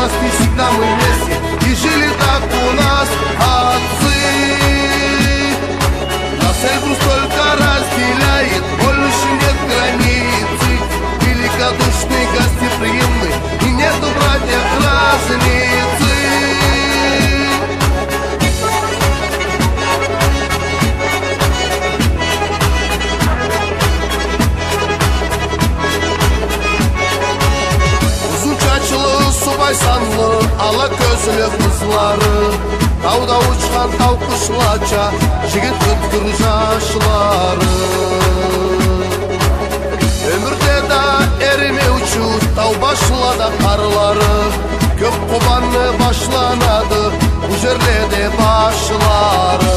радости всегда мы вместе. И жили так у нас отцы. Нас Эльбрус только разделяет, больше нет границы. Великодушный, гостеприимный, и нету, братья, разницы. Байсанлы, ала көзлі қызлары, тауда ұшқан тау құшылача, жігіт өткір жашлары. Өмірде да әреме ұчу, тау башылада қарлары, көп қобаны башланады, бұл жерледе башлары.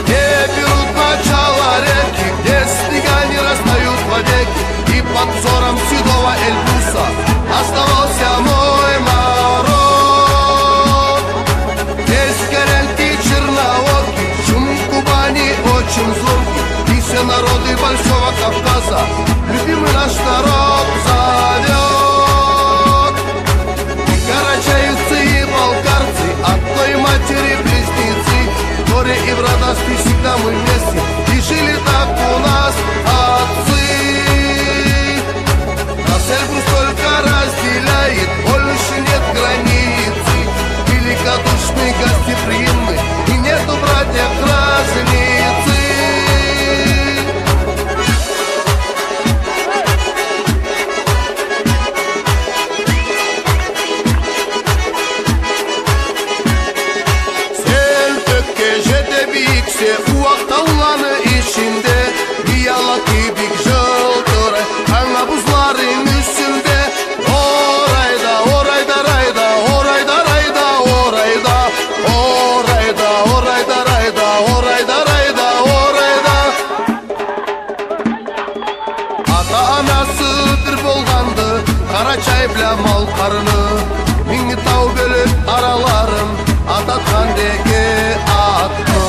Берут начало реки, где снега не растают вовеки, и под взором седого Эльбруса оставался мой народ. Здесь горянки черноокий, шум Кубани очень звонкий, и все народы Большого Кавказа любимый наш народ зовет. Карачаевцы и балкарцы, одной матери близнецы, в горе и в радости всегда мы вместе, и жили так у нас отцы. Эльбрус только разделяет, больше нет границы. Великодушный, гостеприимный, и нету, братья, разницы. Seltökке jete biikse, uak taulаны içinde, Viyala kibik jıltırı, kanla buzların üstünde. Orayda, orayda, rayda, orayda, rayda, orayda, orayda, orayda, rayda, orayda, rayda, orayda. Ata anası bir bolgandı, Karaçay bile mal karını. Mingi tau bölüp aralarım, atatkan deke attı.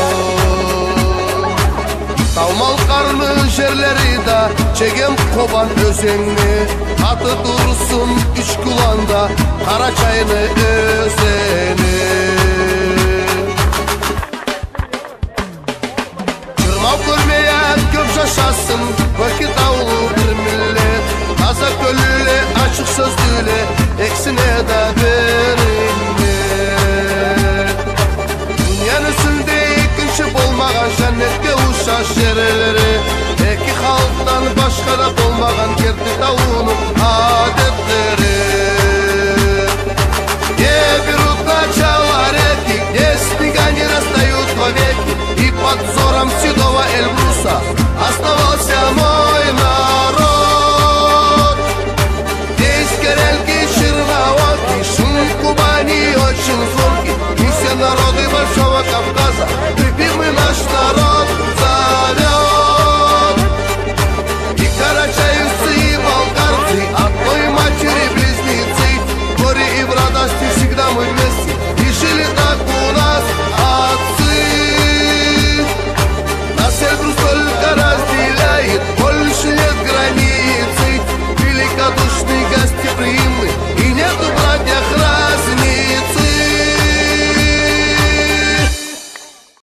Tavmal karnı жерleri de çegem koban özeni. Atı dursun üç kulanda Karaçayını özeni. Kırmav görmeye köp şaşasın, vakit avlu bir millet. Taza gönülle, açık sözlüyle, eksine de berinle. Dünyanın üstünde ikinci bolmagan cennetke uşaş yerleri. Eki halktan başka da bolmagan kerti tavuğunun adetleri. Берут начало реки, где снега не растают вовеки, и под взором седого Эльбруса оставался мой народ. Здесь горянки черноокий, шум Кубани очень